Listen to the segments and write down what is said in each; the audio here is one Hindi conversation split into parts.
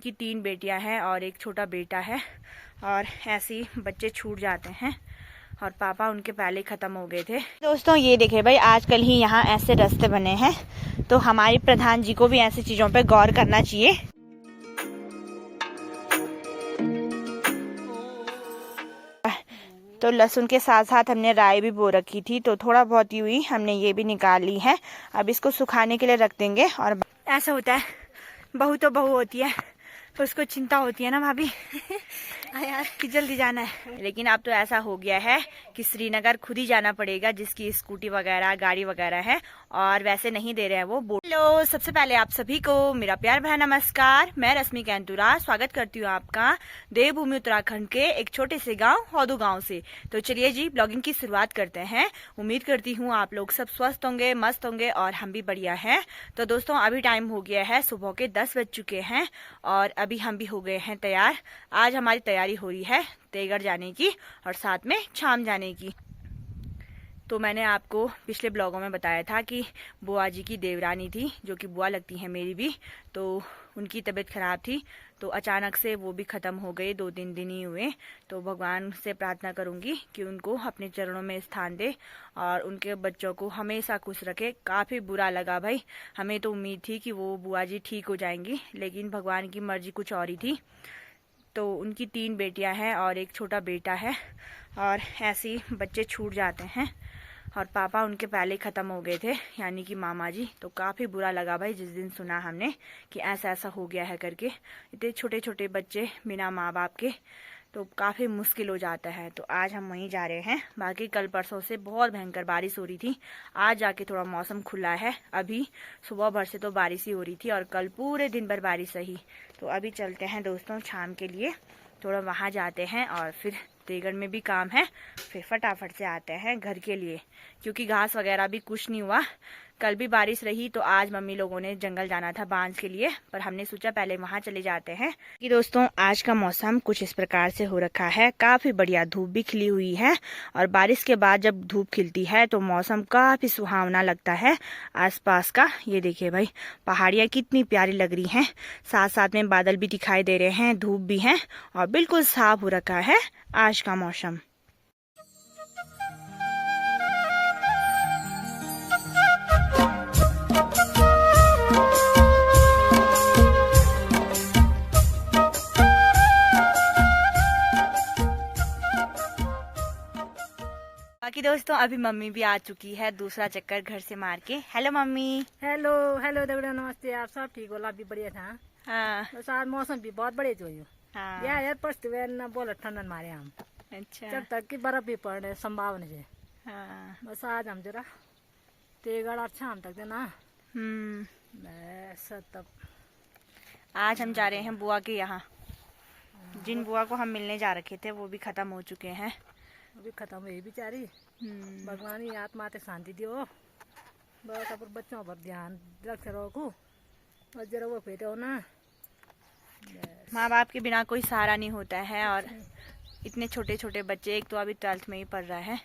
उनकी 3 बेटियां हैं और एक छोटा बेटा है। और ऐसे ही बच्चे छूट जाते हैं और पापा उनके पहले ही ख़त्म हो गए थे। दोस्तों ये देखे भाई, आजकल ही यहाँ ऐसे रास्ते बने हैं, तो हमारे प्रधान जी को भी ऐसी चीज़ों पे गौर करना चाहिए। तो लहसुन के साथ साथ हमने राई भी बो रखी थी, तो थोड़ा बहुत ही हुई, हमने ये भी निकाल ली है। अब इसको सुखाने के लिए रख देंगे। और ऐसा होता है, बहू तो बहू होती है, उसको चिंता होती है ना भाभी यार कि जल्दी जाना है। लेकिन अब तो ऐसा हो गया है कि श्रीनगर खुद ही जाना पड़ेगा, जिसकी स्कूटी वगैरह गाड़ी वगैरह है, और वैसे नहीं दे रहे हैं वो। हेलो, सबसे पहले आप सभी को मेरा प्यार भरा नमस्कार। मैं रश्मि कैंतुरा स्वागत करती हूँ आपका देवभूमि उत्तराखंड के एक छोटे से गांव हौदू गांव से। तो चलिए जी, ब्लॉगिंग की शुरुआत करते हैं। उम्मीद करती हूँ आप लोग सब स्वस्थ होंगे, मस्त होंगे, और हम भी बढ़िया हैं। तो दोस्तों अभी टाइम हो गया है, सुबह के 10 बज चुके हैं और अभी हम भी हो गए हैं तैयार। आज हमारी तैयारी हो रही है तेगढ़ जाने की और साथ में छाम जाने की। तो मैंने आपको पिछले ब्लॉगों में बताया था कि बुआ जी की देवरानी थी, जो कि बुआ लगती है मेरी भी, तो उनकी तबीयत खराब थी, तो अचानक से वो भी ख़त्म हो गए। 2-3 दिन ही हुए। तो भगवान से प्रार्थना करूंगी कि उनको अपने चरणों में स्थान दे और उनके बच्चों को हमेशा खुश रखे। काफ़ी बुरा लगा भाई, हमें तो उम्मीद थी कि वो बुआ जी ठीक हो जाएंगी, लेकिन भगवान की मर्जी कुछ और ही थी। तो उनकी 3 बेटियां हैं और एक छोटा बेटा है, और ऐसे ही बच्चे छूट जाते हैं और पापा उनके पहले ही ख़त्म हो गए थे, यानी कि मामा जी। तो काफ़ी बुरा लगा भाई जिस दिन सुना हमने कि ऐसा ऐसा हो गया है करके। इतने छोटे छोटे बच्चे बिना माँ बाप के, तो काफ़ी मुश्किल हो जाता है। तो आज हम वहीं जा रहे हैं। बाकी कल परसों से बहुत भयंकर बारिश हो रही थी, आज जाके थोड़ा मौसम खुला है। अभी सुबह भर से तो बारिश ही हो रही थी और कल पूरे दिन भर बारिश रही। तो अभी चलते हैं दोस्तों शाम के लिए, थोड़ा वहाँ जाते हैं और फिर तेगढ़ में भी काम है, फिर फटाफट से आते हैं घर के लिए, क्योंकि घास वगैरह भी कुछ नहीं हुआ। कल भी बारिश रही, तो आज मम्मी लोगों ने जंगल जाना था बांस के लिए, पर हमने सोचा पहले वहां चले जाते हैं। कि दोस्तों आज का मौसम कुछ इस प्रकार से हो रखा है, काफी बढ़िया धूप भी खिली हुई है, और बारिश के बाद जब धूप खिलती है तो मौसम काफी सुहावना लगता है। आसपास का ये देखिए भाई, पहाड़ियाँ कितनी प्यारी लग रही हैं, साथ साथ में बादल भी दिखाई दे रहे हैं, धूप भी है, और बिल्कुल साफ हो रखा है आज का मौसम। बाकी दोस्तों अभी मम्मी भी आ चुकी है दूसरा चक्कर घर से मार के। Hello mummy. Hello hello Deora, नमस्ते। आप सब ठीक हो? भी बढ़िया था। हाँ बस आज मौसम भी बहुत बढ़िया जो हाँ यार पस्त न बोला ठंडन मारे हम। अच्छा जब तक की बर्फ भी पड़ने संभावना है। हाँ बस आज हम जरा तेगढ़ और शाम तक देना। तब आज हम जा रहे हैं बुआ के यहाँ। जिन बुआ को हम मिलने जा रखे थे वो भी खत्म हो चुके हैं, अभी खत्म हुई बेचारी। भगवान ही आत्मा ते शांति दियो। बस अब बच्चों पर ध्यान रख रखो और जरा वो फेटे हो ना। माँ बाप के बिना कोई सहारा नहीं होता है, और इतने छोटे छोटे बच्चे, एक तो अभी 12th में ही पढ़ रहा है,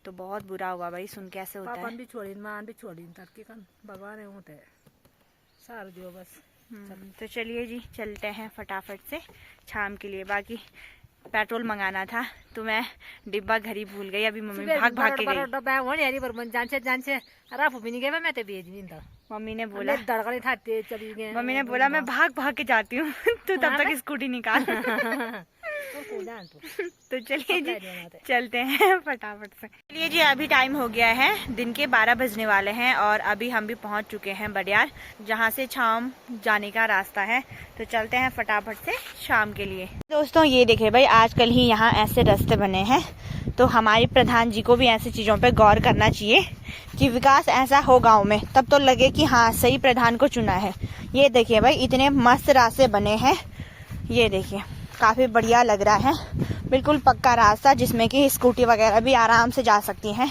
तो बहुत बुरा हुआ भाई सुन के ऐसे होता है। पापा भी छोड़ी, माँ भी छोड़ी, तक भगवान होते है सार दियो बस। तो चलिए जी चलते हैं फटाफट से शाम के लिए। बाकी पेट्रोल मंगाना था, तो मैं डिब्बा घर ही भूल गई। अभी मम्मी भाग भाग के गई। डब्बा होने यारी पर जान से राफू भी नहीं गए, मैं तो भेज नहीं था। मम्मी ने बोला धड़कने था तेज चली गए। मम्मी ने बोला मैं भाग भाग के जाती हूँ तू तब तक स्कूटी निकाल। तो चलिए जी चलते हैं फटाफट से। चलिए जी अभी टाइम हो गया है, दिन के 12 बजने वाले हैं, और अभी हम भी पहुंच चुके हैं बडियार, जहां से शाम जाने का रास्ता है। तो चलते हैं फटाफट से शाम के लिए। दोस्तों ये देखे भाई, आजकल ही यहाँ ऐसे रास्ते बने हैं, तो हमारे प्रधान जी को भी ऐसी चीज़ों पे गौर करना चाहिए कि विकास ऐसा हो गांव में, तब तो लगे कि हाँ सही प्रधान को चुना है। ये देखिए भाई, इतने मस्त रास्ते बने हैं, ये देखिए काफ़ी बढ़िया लग रहा है, बिल्कुल पक्का रास्ता जिसमें कि स्कूटी वगैरह भी आराम से जा सकती हैं।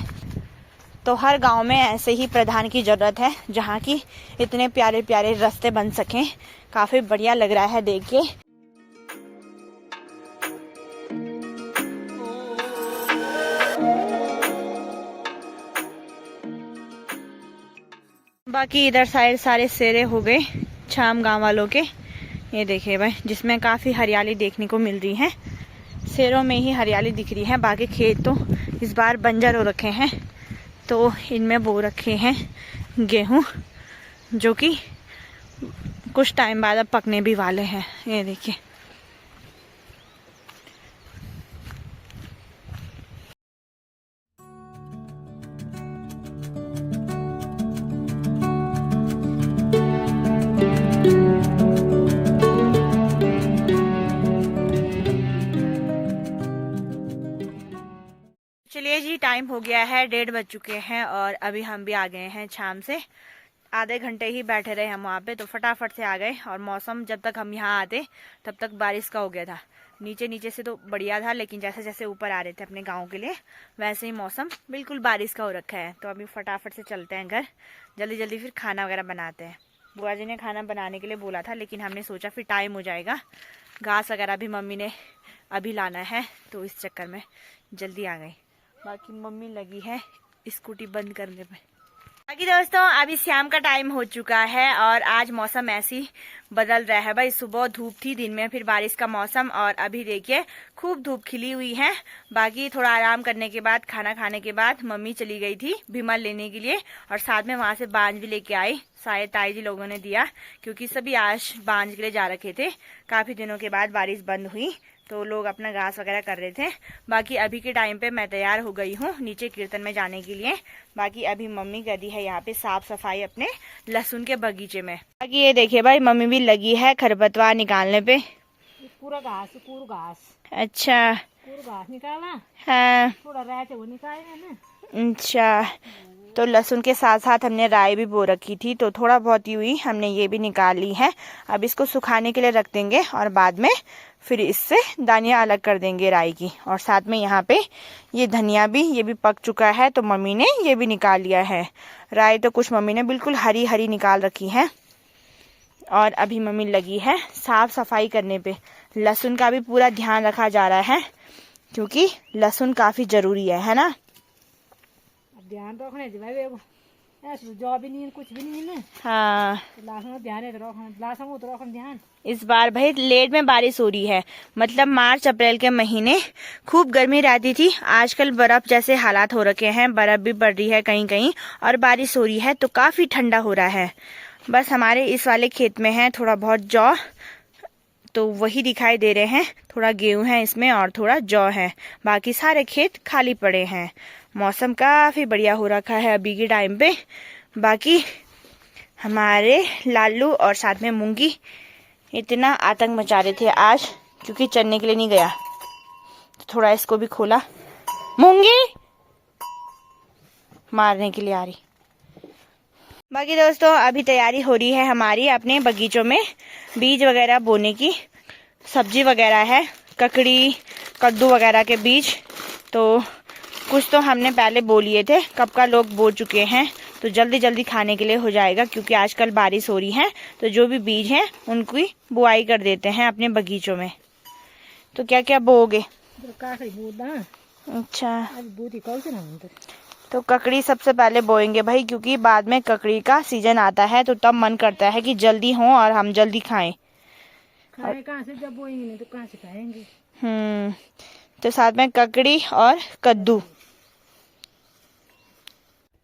तो हर गांव में ऐसे ही प्रधान की ज़रूरत है, जहाँ की इतने प्यारे प्यारे रास्ते बन सकें। काफ़ी बढ़िया लग रहा है देख के। बाकी इधर साइड सारे सेरे हो गए छाम गांव वालों के, ये देखिए भाई, जिसमें काफ़ी हरियाली देखने को मिल रही है। शहरों में ही हरियाली दिख रही है, बाकी खेत तो इस बार बंजर हो रखे हैं। तो इनमें बो रखे हैं गेहूँ, जो कि कुछ टाइम बाद अब पकने भी वाले हैं। ये देखिए, चलिए जी, टाइम हो गया है, 1:30 बज चुके हैं और अभी हम भी आ गए हैं शाम से। आधे घंटे ही बैठे रहे हम वहाँ पे, तो फटाफट से आ गए। और मौसम जब तक हम यहाँ आते तब तक बारिश का हो गया था। नीचे नीचे से तो बढ़िया था, लेकिन जैसे जैसे ऊपर आ रहे थे अपने गांव के लिए, वैसे ही मौसम बिल्कुल बारिश का हो रखा है। तो अभी फटाफट से चलते हैं घर, जल्दी जल्दी फिर खाना वगैरह बनाते हैं। बुआ जी ने खाना बनाने के लिए बोला था, लेकिन हमने सोचा फिर टाइम हो जाएगा। घास वगैरह भी मम्मी ने अभी लाना है, तो इस चक्कर में जल्दी आ गई। बाकी मम्मी लगी है स्कूटी बंद करने पे। बाकी दोस्तों, अभी शाम का टाइम हो चुका है और आज मौसम ऐसी बदल रहा है भाई। सुबह धूप थी, दिन में फिर बारिश का मौसम, और अभी देखिए खूब धूप खिली हुई है। बाकी थोड़ा आराम करने के बाद, खाना खाने के बाद मम्मी चली गई थी विमल लेने के लिए, और साथ में वहां से बांज भी लेके आई। शायद ताई जी लोगों ने दिया, क्योंकि सभी आज बांज के लिए जा रखे थे। काफी दिनों के बाद बारिश बंद हुई, तो लोग अपना घास वगैरह कर रहे थे। बाकी अभी के टाइम पे मैं तैयार हो गई हूँ नीचे कीर्तन में जाने के लिए। बाकी अभी मम्मी कर दी है यहाँ पे साफ सफाई अपने लहसुन के बगीचे में। बाकी ये देखिए भाई, मम्मी भी लगी है खरपतवार निकालने पे। पूरा घास, पूरा घास। अच्छा, पूरा घास निकाला। हाँ, थोड़ा रहते वो निकाले ना। अच्छा। तो लहसुन के साथ साथ हमने राई भी बो रखी थी, तो थोड़ा बहुत ही हुई, हमने ये भी निकाल ली है। अब इसको सुखाने के लिए रख देंगे और बाद में फिर इससे दानियाँ अलग कर देंगे राई की। और साथ में यहाँ पे ये धनिया भी, ये भी पक चुका है, तो मम्मी ने ये भी निकाल लिया है। राई तो कुछ मम्मी ने बिल्कुल हरी हरी निकाल रखी है। और अभी मम्मी लगी है साफ सफाई करने पे। लहसुन का भी पूरा ध्यान रखा जा रहा है, क्योंकि लहसुन काफी जरूरी है ना। ध्यान रखने जॉब भी नहीं, कुछ भी नहीं है। हाँ, ध्यान रखना ध्यान। इस बार भाई लेट में बारिश हो रही है। मतलब मार्च अप्रैल के महीने खूब गर्मी रहती थी, आजकल बर्फ जैसे हालात हो रखे हैं, बर्फ भी पड़ रही है कहीं कहीं, और बारिश हो रही है तो काफी ठंडा हो रहा है। बस हमारे इस वाले खेत में है थोड़ा बहुत जौ, तो वही दिखाई दे रहे हैं। थोड़ा गेहूं है इसमें और थोड़ा जौ है, बाकी सारे खेत खाली पड़े हैं। मौसम काफी बढ़िया हो रखा है अभी के टाइम पे। बाकी हमारे लालू और साथ में मूंगी इतना आतंक मचा रहे थे आज, क्योंकि चलने के लिए नहीं गया, तो थोड़ा इसको भी खोला। मूंगी मारने के लिए आ रही। बाकी दोस्तों, अभी तैयारी हो रही है हमारी अपने बगीचों में बीज वगैरह बोने की। सब्जी वगैरह है, ककड़ी कद्दू वगैरह के बीज। तो कुछ तो हमने पहले बो लिए थे, कब का लोग बो चुके हैं, तो जल्दी जल्दी खाने के लिए हो जाएगा, क्योंकि आजकल बारिश हो रही है। तो जो भी बीज हैं उनकी बुआई कर देते हैं अपने बगीचों में। तो क्या क्या बोओगे? अच्छा, तो ककड़ी सबसे पहले बोएंगे भाई, क्योंकि बाद में ककड़ी का सीजन आता है, तो तब मन करता है कि जल्दी हो और हम जल्दी खाएं। कहाँ से जब बोएंगे नहीं तो कहाँ से खाएंगे। तो साथ में ककड़ी और कद्दू।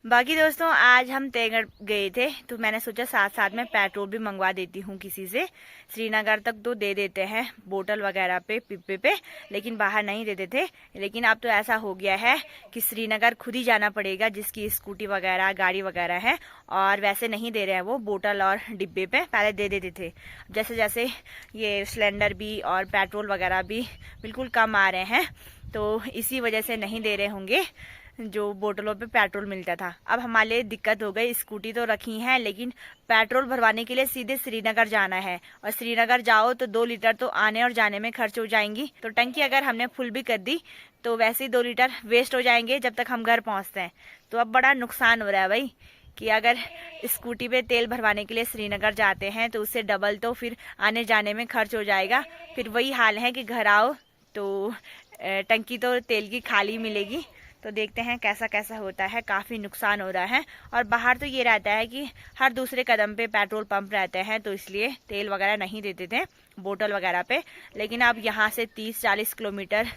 बाकी दोस्तों, आज हम तेगड़ गए थे, तो मैंने सोचा साथ साथ में पेट्रोल भी मंगवा देती हूँ किसी से। श्रीनगर तक तो दे देते हैं बोतल वगैरह पे, पिप्पे पे, लेकिन बाहर नहीं देते थे। लेकिन अब तो ऐसा हो गया है कि श्रीनगर खुद ही जाना पड़ेगा, जिसकी स्कूटी वगैरह गाड़ी वगैरह है। और वैसे नहीं दे रहे हैं वो बोतल और डिब्बे पे, पहले दे देते थे। जैसे जैसे ये सिलेंडर भी और पेट्रोल वगैरह भी बिल्कुल कम आ रहे हैं, तो इसी वजह से नहीं दे रहे होंगे जो बोतलों पे पेट्रोल मिलता था। अब हमारे लिए दिक्कत हो गई, स्कूटी तो रखी है, लेकिन पेट्रोल भरवाने के लिए सीधे श्रीनगर जाना है, और श्रीनगर जाओ तो 2 लीटर तो आने और जाने में खर्च हो जाएंगी। तो टंकी अगर हमने फुल भी कर दी तो वैसे ही 2 लीटर वेस्ट हो जाएंगे जब तक हम घर पहुंचते हैं। तो अब बड़ा नुकसान हो रहा है भाई, कि अगर स्कूटी पे तेल भरवाने के लिए श्रीनगर जाते हैं तो उससे डबल तो फिर आने जाने में खर्च हो जाएगा। फिर वही हाल है कि घर आओ तो टंकी तो तेल की खाली मिलेगी, तो देखते हैं कैसा कैसा होता है। काफ़ी नुकसान हो रहा है। और बाहर तो ये रहता है कि हर दूसरे कदम पे पेट्रोल पंप रहते हैं, तो इसलिए तेल वगैरह नहीं देते थे बोतल वगैरह पे। लेकिन अब यहाँ से 30-40 किलोमीटर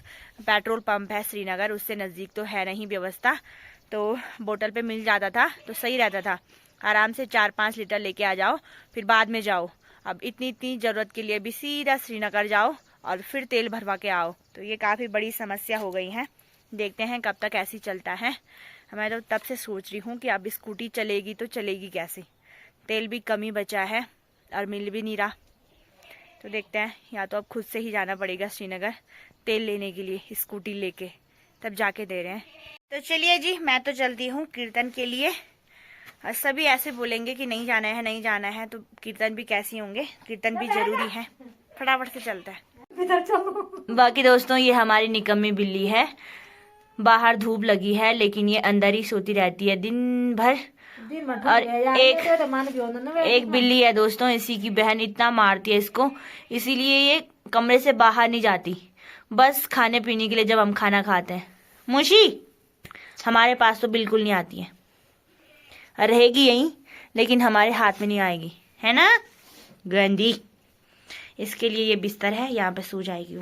पेट्रोल पंप है श्रीनगर, उससे नज़दीक तो है नहीं व्यवस्था, तो बोतल पे मिल जाता था तो सही रहता था। आराम से 4-5 लीटर लेके आ जाओ, फिर बाद में जाओ। अब इतनी ज़रूरत के लिए भी सीधा श्रीनगर जाओ और फिर तेल भरवा के आओ, तो ये काफ़ी बड़ी समस्या हो गई है। देखते हैं कब तक ऐसी चलता है। मैं तो तब से सोच रही हूँ कि अब स्कूटी चलेगी तो चलेगी कैसे, तेल भी कम ही बचा है और मिल भी नहीं रहा। तो देखते हैं, या तो अब खुद से ही जाना पड़ेगा श्रीनगर तेल लेने के लिए, स्कूटी लेके तब जाके दे रहे हैं। तो चलिए जी, मैं तो चलती हूँ कीर्तन के लिए। और सभी ऐसे बोलेंगे कि नहीं जाना है नहीं जाना है, तो कीर्तन भी कैसी होंगे, कीर्तन भी जरूरी है। फटाफट से चलता है। बाकी दोस्तों, ये हमारी निकम्मी बिल्ली है। बाहर धूप लगी है लेकिन ये अंदर ही सोती रहती है दिन भर। और एक बिल्ली है दोस्तों, इसी की बहन इतना मारती है इसको, इसीलिए ये कमरे से बाहर नहीं जाती, बस खाने पीने के लिए जब हम खाना खाते हैं। मुशी हमारे पास तो बिल्कुल नहीं आती है, रहेगी यहीं लेकिन हमारे हाथ में नहीं आएगी, है ना गंदी। इसके लिए ये बिस्तर है, यहाँ पे सो जाएगी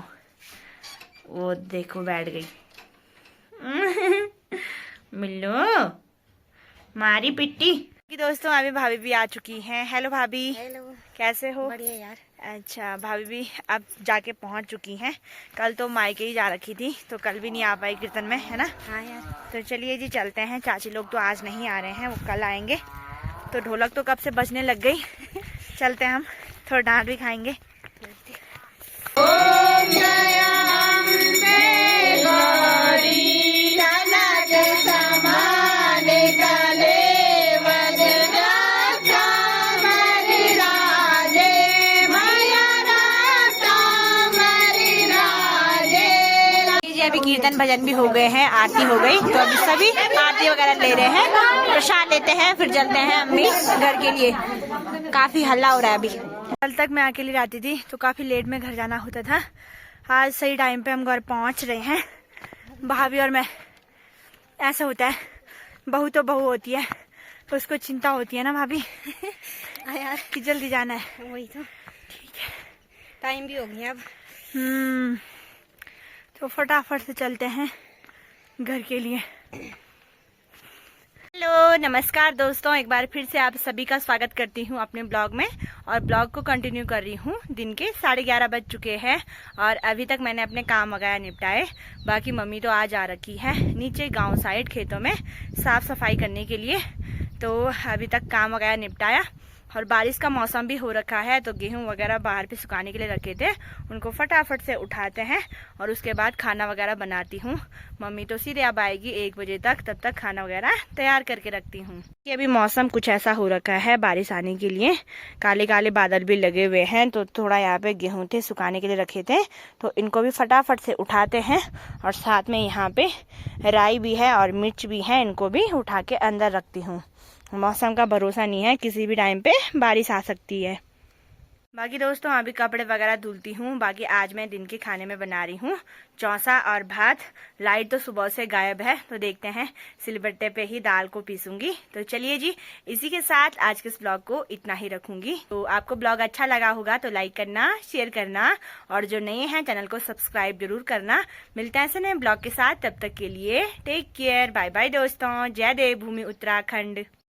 वो देखो बैठ गई। मिलो मारी पिट्टी कि दोस्तों, अभी भाभी भी आ चुकी हैं। हेलो भाभी। हेलो, कैसे हो? बढ़िया यार। अच्छा, भाभी भी अब जाके पहुंच चुकी हैं। कल तो मायके ही जा रखी थी, तो कल भी नहीं आ पाई कीर्तन में, है ना? हाँ यार। तो चलिए जी चलते हैं। चाची लोग तो आज नहीं आ रहे हैं, वो कल आएंगे। तो ढोलक तो कब से बजने लग गई। चलते हैं हम, थोड़ा डांट भी खाएंगे। अभी कीर्तन भजन भी हो गए हैं, आरती हो गई, तो अभी सभी आरती वगैरह ले रहे हैं, प्रसाद लेते हैं, फिर चलते हैं अम्मी घर के लिए। काफी हल्ला हो रहा है अभी। कल तक मैं अकेली रहती थी तो काफी लेट में घर जाना होता था। आज सही टाइम पे हम घर पहुंच रहे हैं, भाभी और मैं। ऐसा होता है, बहू तो बहू होती है, तो उसको चिंता होती है ना भाभी। हाँ यार, कि जल्दी जाना है। वही तो। ठीक है, टाइम भी हो गया अब। तो फटाफट से चलते हैं घर के लिए। हेलो नमस्कार दोस्तों, एक बार फिर से आप सभी का स्वागत करती हूँ अपने ब्लॉग में। और ब्लॉग को कंटिन्यू कर रही हूँ। दिन के 11:30 बज चुके हैं और अभी तक मैंने अपने काम वगैरह निपटाए। बाकी मम्मी तो आज आ रखी है नीचे गांव साइड खेतों में साफ सफाई करने के लिए, तो अभी तक काम वगैरह निपटाया। और बारिश का मौसम भी हो रखा है, तो गेहूं वगैरह बाहर पे सुखाने के लिए रखे थे, उनको फटाफट से उठाते हैं और उसके बाद खाना वगैरह बनाती हूँ। मम्मी तो सीधे अब आएगी 1 बजे तक, तब तक खाना वगैरह तैयार करके रखती हूँ। कि अभी मौसम कुछ ऐसा हो रखा है बारिश आने के लिए, काले काले बादल भी लगे हुए हैं। तो थोड़ा यहाँ पे गेहूं थे सुखाने के लिए रखे थे, तो इनको भी फटाफट से उठाते हैं। और साथ में यहाँ पे राई भी है और मिर्च भी है, इनको भी उठा के अंदर रखती हूँ। मौसम का भरोसा नहीं है, किसी भी टाइम पे बारिश आ सकती है। बाकी दोस्तों, अभी कपड़े वगैरह धुलती हूँ। बाकी आज मैं दिन के खाने में बना रही हूँ चौसा और भात। लाइट तो सुबह से गायब है, तो देखते हैं सिलबट्टे पे ही दाल को पीसूंगी। तो चलिए जी, इसी के साथ आज के इस ब्लॉग को इतना ही रखूंगी। तो आपको ब्लॉग अच्छा लगा होगा तो लाइक करना, शेयर करना, और जो नए हैं चैनल को सब्सक्राइब जरूर करना। मिलते हैं ऐसे नए ब्लॉग के साथ, तब तक के लिए टेक केयर, बाय बाय दोस्तों। जय देवभूमि उत्तराखंड।